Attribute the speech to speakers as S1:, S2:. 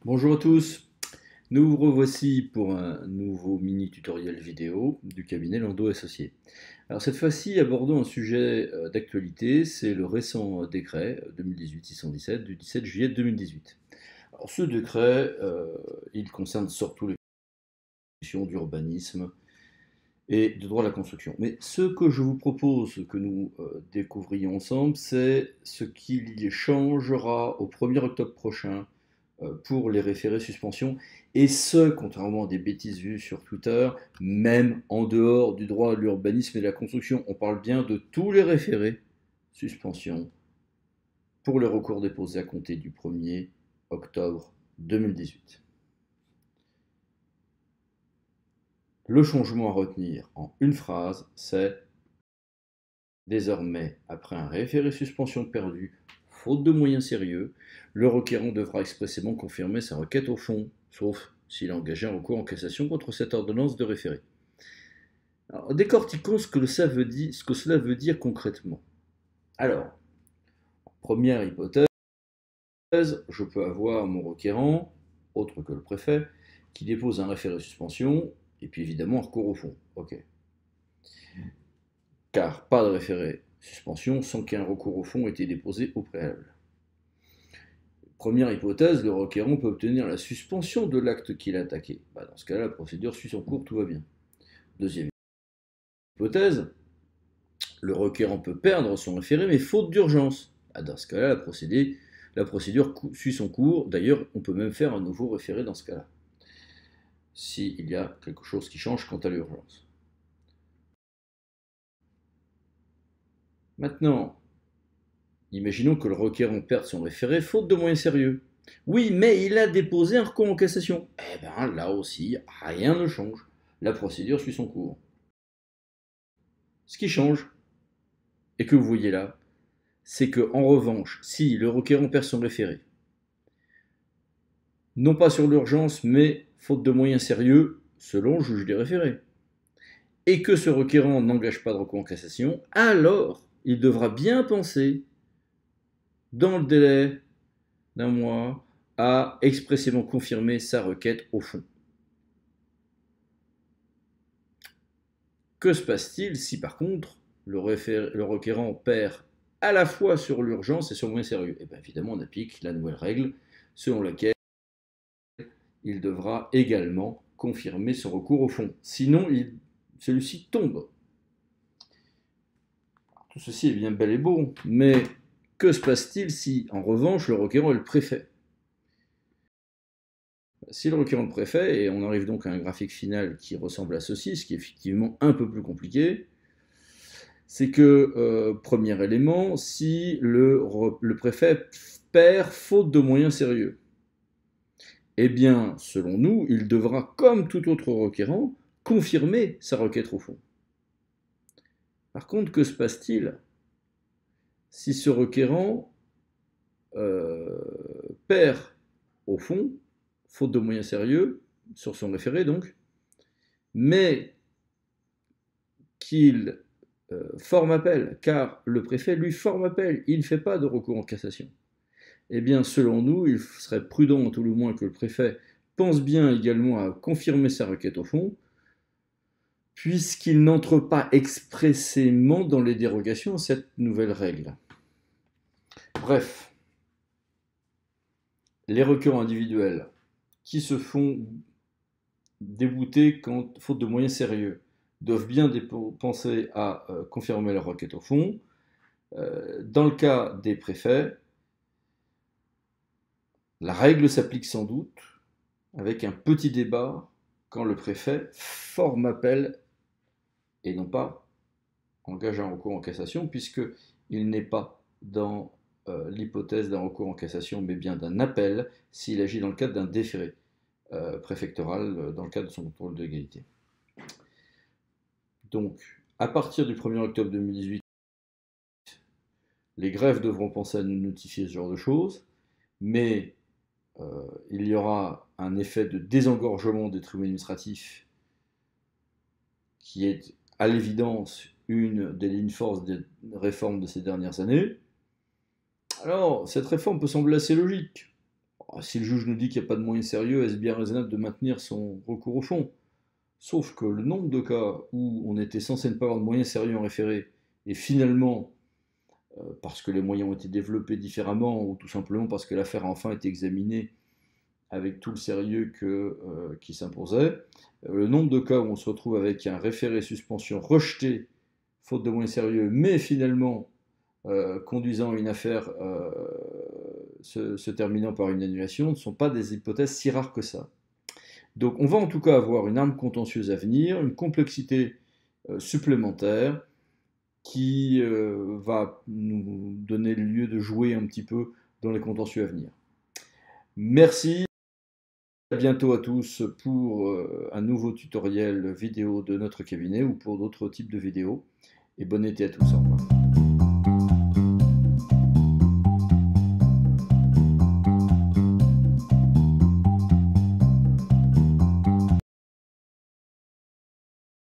S1: Bonjour à tous, nous vous revoici pour un nouveau mini tutoriel vidéo du cabinet Landau Associés. Alors cette fois-ci, abordons un sujet d'actualité, c'est le récent décret 2018-617 du 17 juillet 2018. Alors ce décret, il concerne surtout les questions d'urbanisme et de droit de la construction. Mais ce que je vous propose que nous découvrions ensemble, c'est ce qu'il changera au 1er octobre prochain pour les référés suspension, et ce, contrairement à des bêtises vues sur Twitter, même en dehors du droit de l'urbanisme et de la construction. On parle bien de tous les référés suspension pour les recours déposés à compter du 1er octobre 2018. Le changement à retenir en une phrase, c'est désormais, après un référé suspension perdu, faute de moyens sérieux, le requérant devra expressément confirmer sa requête au fond, sauf s'il a engagé un recours en cassation contre cette ordonnance de référé. Alors, décortiquons ce que cela veut dire concrètement. Alors, première hypothèse, je peux avoir mon requérant, autre que le préfet, qui dépose un référé suspension, et puis évidemment un recours au fond. Ok. Car pas de référé suspension sans qu'un recours au fond ait été déposé au préalable. Première hypothèse, le requérant peut obtenir la suspension de l'acte qu'il a attaqué. Dans ce cas-là, la procédure suit son cours, tout va bien. Deuxième hypothèse, le requérant peut perdre son référé, mais faute d'urgence. Dans ce cas-là, la procédure suit son cours. D'ailleurs, on peut même faire un nouveau référé dans ce cas-là, s'il y a quelque chose qui change quant à l'urgence. Maintenant, imaginons que le requérant perde son référé faute de moyens sérieux. Oui, mais il a déposé un recours en cassation. Eh bien, là aussi, rien ne change. La procédure suit son cours. Ce qui change, et que vous voyez là, c'est que, en revanche, si le requérant perd son référé, non pas sur l'urgence, mais faute de moyens sérieux, selon le juge des référés, et que ce requérant n'engage pas de recours en cassation, alors il devra bien penser, dans le délai d'un mois, à expressément confirmer sa requête au fond. Que se passe-t-il si par contre le requérant perd à la fois sur l'urgence et sur le moyen sérieux? Et bien évidemment on applique la nouvelle règle selon laquelle il devra également confirmer son recours au fond. Sinon celui-ci tombe. Tout ceci est bien bel et beau, mais que se passe-t-il si en revanche le requérant est le préfet? Si le requérant est le préfet, et on arrive donc à un graphique final qui ressemble à ceci, ce qui est effectivement un peu plus compliqué, c'est que, premier élément, si le préfet perd faute de moyens sérieux, eh bien, selon nous, il devra, comme tout autre requérant, confirmer sa requête au fond. Par contre, que se passe-t-il si ce requérant perd au fond, faute de moyens sérieux, sur son référé donc, mais qu'il forme appel, car le préfet lui forme appel, il ne fait pas de recours en cassation. Eh bien, selon nous, il serait prudent, tout le moins, que le préfet pense bien également à confirmer sa requête au fond, puisqu'il n'entre pas expressément dans les dérogations à cette nouvelle règle. Bref, les requérants individuels qui se font débouter faute de moyens sérieux doivent bien penser à confirmer leur requête au fond. Dans le cas des préfets, la règle s'applique sans doute, avec un petit débat quand le préfet forme appel et non pas engage un recours en cassation, puisqu'il n'est pas dans l'hypothèse d'un recours en cassation, mais bien d'un appel s'il agit dans le cadre d'un déféré préfectoral dans le cadre de son contrôle de légalité. Donc, à partir du 1er octobre 2018, les greffes devront penser à nous notifier ce genre de choses, mais il y aura un effet de désengorgement des tribunaux administratifs qui est à l'évidence une des lignes forces des réformes de ces dernières années. Alors, cette réforme peut sembler assez logique. Si le juge nous dit qu'il n'y a pas de moyens sérieux, est-ce bien raisonnable de maintenir son recours au fond? Sauf que le nombre de cas où on était censé ne pas avoir de moyens sérieux en référé, et finalement, parce que les moyens ont été développés différemment, ou tout simplement parce que l'affaire a enfin été examinée avec tout le sérieux qui s'imposait, le nombre de cas où on se retrouve avec un référé suspension rejeté, faute de moyens sérieux, mais finalement conduisant à une affaire se terminant par une annulation, ne sont pas des hypothèses si rares que ça. Donc on va en tout cas avoir une arme contentieuse à venir, une complexité supplémentaire qui va nous donner lieu de jouer un petit peu dans les contentieux à venir. Merci, à bientôt à tous pour un nouveau tutoriel vidéo de notre cabinet ou pour d'autres types de vidéos. Et bon été à tous, au revoir.